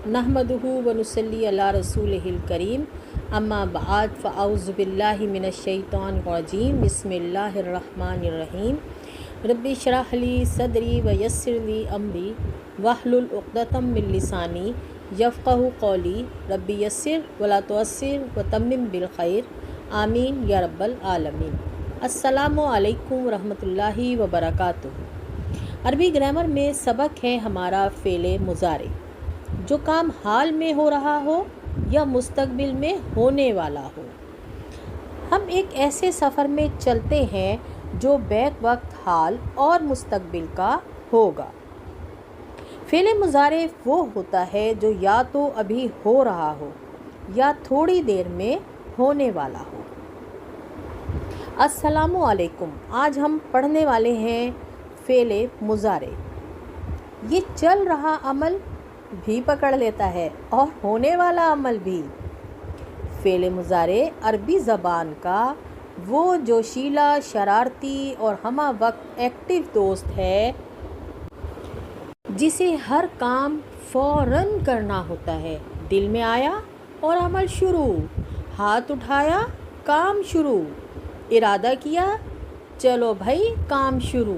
नहमदुहु व नुसल्ली अला रसूलिहिल करीम अम्मा बाद फ़अऊज़ु बिल्लाहि मिनश्शैतानिर रजीम बिस्मिल्लाहिर रहमानिर रहीम रब्बि इश्रह ली सदरी व यस्सिर ली अमरी वहलुल उक़दतम मिन लिसानी यफ़क़हू क़ौली रब्बि यस्सिर वला तुअस्सिर व तम्मिम बिल खैर आमीन या रब्बल आलमीन। अस्सलामु अलैकुम रहमतुल्लाहि व बरकातुहू। अरबी ग्रामर में सबक है हमारा फ़ेले मुज़ारे, जो काम हाल में हो रहा हो या मुस्तकबिल में होने वाला हो। हम एक ऐसे सफ़र में चलते हैं जो बैक वक्त हाल और मुस्तकबिल का होगा। फ़ेले मुज़ारे वो होता है जो या तो अभी हो रहा हो या थोड़ी देर में होने वाला हो। अस्सलामु अलैकुम। आज हम पढ़ने वाले हैं फ़ेले मुज़ारे। ये चल रहा अमल भी पकड़ लेता है और होने वाला अमल भी। फ़ेले मुज़ारे अरबी ज़बान का वो जोशीला, शरारती और हमा वक्त एक्टिव दोस्त है जिसे हर काम फ़ौरन करना होता है। दिल में आया और अमल शुरू, हाथ उठाया काम शुरू, इरादा किया चलो भाई काम शुरू।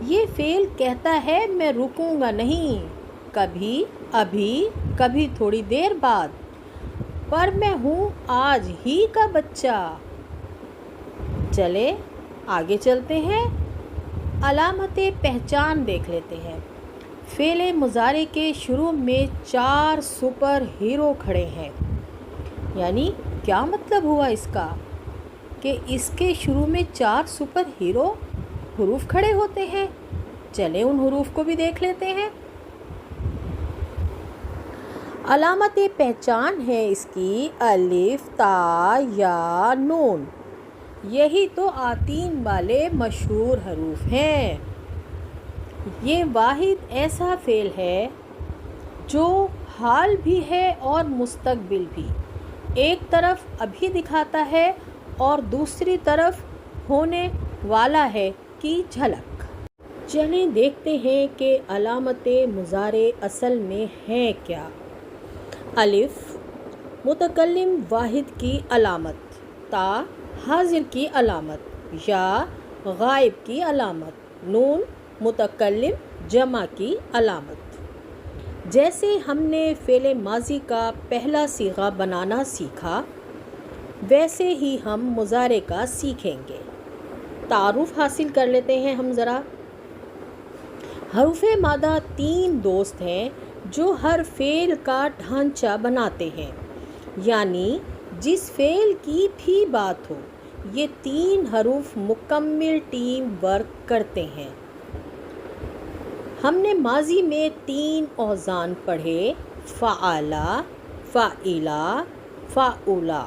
ये फ़ेल कहता है मैं रुकूंगा नहीं, कभी अभी कभी थोड़ी देर बाद, पर मैं हूँ आज ही का बच्चा। चले आगे चलते हैं, अलामते पहचान देख लेते हैं। फ़ेले मुज़ारे के शुरू में 4 सुपर हीरो खड़े हैं। यानी क्या मतलब हुआ इसका कि इसके शुरू में 4 सुपर हीरो हुरूफ खड़े होते हैं। चले उन हुरूफ को भी देख लेते हैं। अलामत पहचान है इसकी अलिफ, ता, या, नून। यही तो आतीन वाले मशहूर हरूफ हैं। ये वाहिद ऐसा फ़ेल है जो हाल भी है और मुस्तकबिल भी। एक तरफ अभी दिखाता है और दूसरी तरफ होने वाला है की झलक। चलें देखते हैं कि अलामत मुज़ारे असल में है क्या। अलिफ मुतकल्लिम वाहिद की अलामत, ता हाजिर की अलामत, या गायब की अलामत, नून मुतकल्लिम जमा की अलामत। जैसे हमने फ़ेले माजी का पहला सीगा बनाना सीखा, वैसे ही हम मुज़ारे का सीखेंगे। तारुफ हासिल कर लेते हैं हम ज़रा। हरूफ़े मादा 3 दोस्त हैं जो हर फ़ेल का ढांचा बनाते हैं। यानी जिस फ़ेल की भी बात हो, ये 3 हरूफ मुकम्मिल टीम वर्क करते हैं। हमने माजी में 3 औज़ान पढ़े, फ़आला, फ़ाइला, फ़ाउला।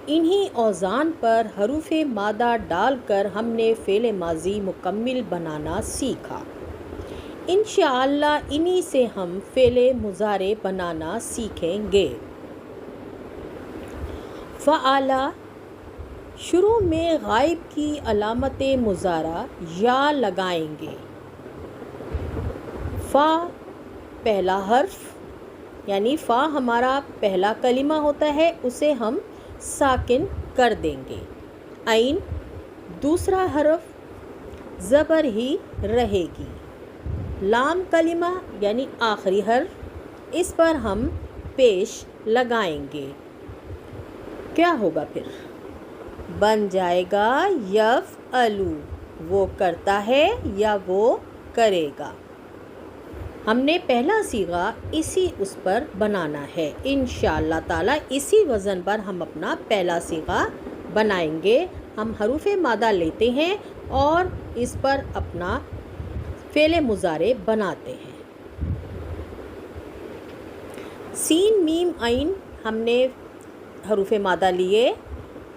इन्हीं औज़ान पर हरूफ़े मादा डालकर हमने फ़ेले माजी मुकम्मिल बनाना सीखा। इंशाअल्लाह इन्हीं से हम फ़ेले मुज़ारे बनाना सीखेंगे। फ़आला शुरू में गायब की अलामत मुज़ारा या लगाएंगे। फ़ा पहला हर्फ, यानी फ़ा हमारा पहला कलिमा होता है, उसे हम साकिन कर देंगे। आइन दूसरा हर्फ ज़बर ही रहेगी। लाम कलिमा यानी आखिरी हर्फ, इस पर हम पेश लगाएंगे। क्या होगा फिर? बन जाएगा यफ़अलू, वो करता है या वो करेगा। हमने पहला सीगा इसी उस पर बनाना है। इंशाअल्लाह ताला इसी वज़न पर हम अपना पहला सीगा बनाएंगे। हम हरूफ़े मादा लेते हैं और इस पर अपना फ़ेले मुज़ारे बनाते हैं। सीन मीम आइन हमने हरूफ़े मादा लिए,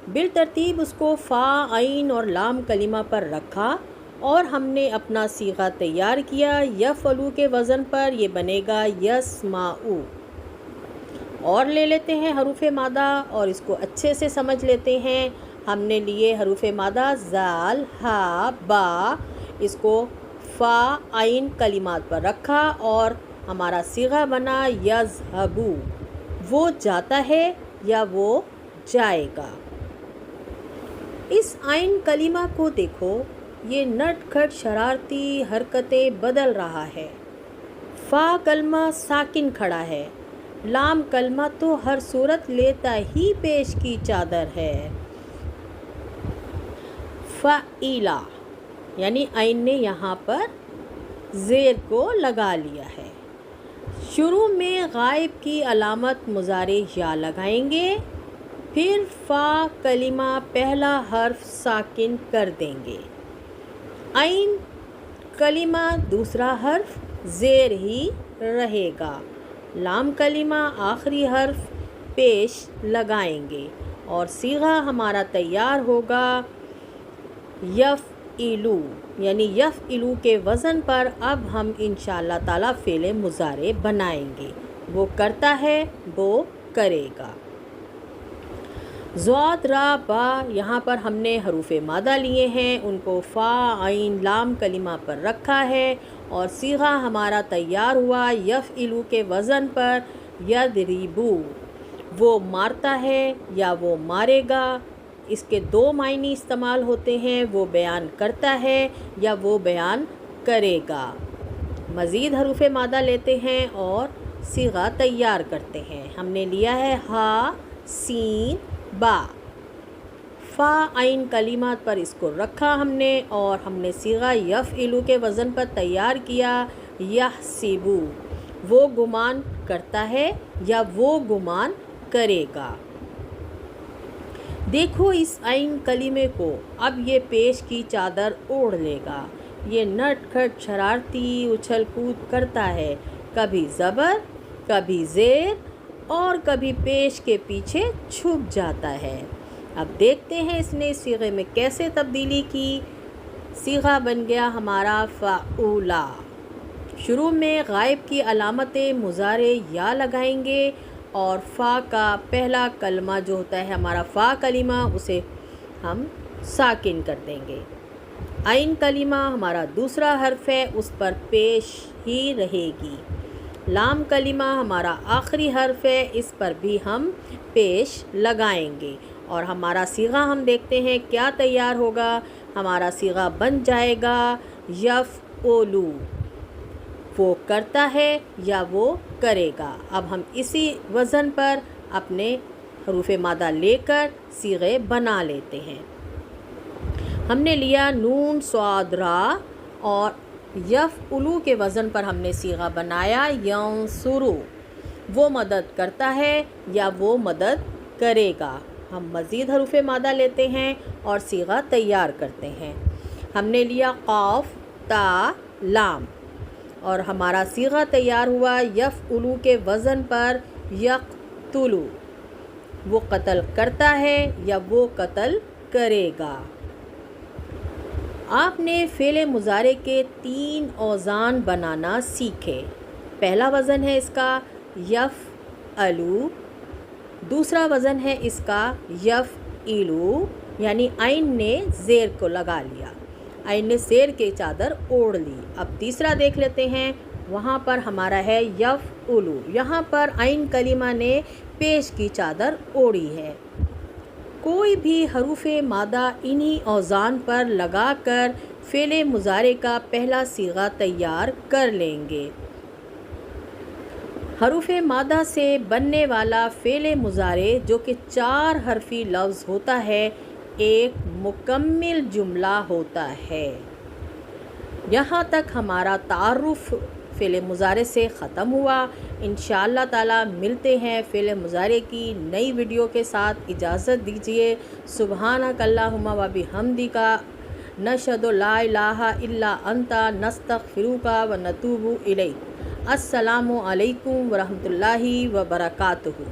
बिल तरतीब उसको फ़ा, आइन और लाम कलिमा पर रखा और हमने अपना सीगा तैयार किया। यफ़अलू के वज़न पर ये बनेगा यस्माउ। और ले लेते हैं हरूफ़े मादा और इसको अच्छे से समझ लेते हैं। हमने लिए हरूफ़े मादा ज़ाल, हा, बा, इसको फ़ा आइन कलिमात पर रखा और हमारा सीगा बना यज़हबू, वो जाता है या वो जाएगा। इस आइन कलीमा को देखो, ये नटखट शरारती हरकतें बदल रहा है। फ़ा कलमा साकिन खड़ा है, लाम कलमा तो हर सूरत लेता ही पेश की चादर है। फ़ईला यानी आइन ने यहाँ पर ज़ेर को लगा लिया है। शुरू में गायब की अलामत मुज़ारे या लगाएंगे, फिर फ़ा कलिमा पहला हर्फ साकिन कर देंगे। आइन कलिमा दूसरा हर्फ ज़ेर ही रहेगा। लाम कलिमा आखिरी हर्फ पेश लगाएंगे और सीगा हमारा तैयार होगा यफ़इलू, यानी यफ़इलू के वज़न पर अब हम इंशाअल्लाह ताला फ़ेल मुज़ारे बनाएंगे। वो करता है, वो करेगा। ज़ाद रा बा, यहाँ पर हमने हरूफ़ मादा लिए हैं, उनको फ़ा आइन लाम कलिमा पर रखा है और सीगा हमारा तैयार हुआ यफ़इलू के वज़न पर यदरिबू, वो मारता है या वो मारेगा। इसके दो मायने इस्तेमाल होते हैं, वो बयान करता है या वो बयान करेगा। मज़ीद हरूफ़ मादा लेते हैं और सीगा तैयार करते हैं। हमने लिया है हा सीन बा, फ़ा आइन कलिमात पर इसको रखा हमने और हमने सीगा यफ़इलू के वज़न पर तैयार किया यहसिबू, वो गुमान करता है या वो गुमान करेगा। देखो इस आइन कलीमे को, अब ये पेश की चादर ओढ़ लेगा। ये नटखट शरारती उछल कूद करता है, कभी ज़बर, कभी ज़ेर और कभी पेश के पीछे छुप जाता है। अब देखते हैं इसने सीगे में कैसे तब्दीली की। सीगा बन गया हमारा फ़ऊला। शुरू में गायब की अलामतें मुज़ारे या लगाएंगे और फ़ा का पहला कलमा जो होता है हमारा फ़ा कलिमा, उसे हम साकिन कर देंगे। आइन कलिमा हमारा दूसरा हर्फ है, उस पर पेश ही रहेगी। लाम कलिमा हमारा आखिरी हर्फ है, इस पर भी हम पेश लगाएंगे और हमारा सीगा हम देखते हैं क्या तैयार होगा। हमारा सीगा बन जाएगा यफ़ओलू, वो करता है या वो करेगा। अब हम इसी वज़न पर अपने हरूफ़ मादा लेकर सीगे बना लेते हैं। हमने लिया नून स्वाद रा और यफ़उलू के वज़न पर हमने सीगा बनाया यंसुरु, वो मदद करता है या वो मदद करेगा। हम मज़ीद हरूफ़ मादा लेते हैं और सीगा तैयार करते हैं। हमने लिया क़ाफ़ ता लाम और हमारा सीगा तैयार हुआ यफ़उलू के वज़न पर यक़तुलु, वो कत्ल करता है या वो कत्ल करेगा। आपने फ़ेल मुज़ारे के 3 औज़ान बनाना सीखे। पहला वज़न है इसका यफ़अलू, दूसरा वज़न है इसका यफ़इलू, यानी आइन ने ज़ेर को लगा लिया, आइन ने ज़ेर के चादर ओढ़ ली। अब तीसरा देख लेते हैं, वहाँ पर हमारा है यफ़उलू, यहाँ पर आइन कलिमा ने पेश की चादर ओढ़ी है। कोई भी हरूफ़ मादा इन्हीं औज़ान पर लगाकर फ़ेल मुज़ारे का पहला सीगा तैयार कर लेंगे। हरूफ़ मादा से बनने वाला फ़ेल मुज़ारे जो कि 4 हरफ़ी लफ्ज़ होता है, एक मुकम्मिल जुमला होता है। यहाँ तक हमारा तारुफ़ फ़ेल मुज़ारे से ख़त्म हुआ। इंशाअल्लाह ताला मिलते हैं फ़ेल मुज़ारे की नई वीडियो के साथ। इजाज़त दीजिए। सुब्हानक अल्लाहुम्मा व बिहम्दिका नशहदु ला इलाहा इल्ला अंता नस्तग़फिरुका व नतूबु इलैक। अस्सलामु अलैकुम व रहमतुल्लाहि व बरकातुहू।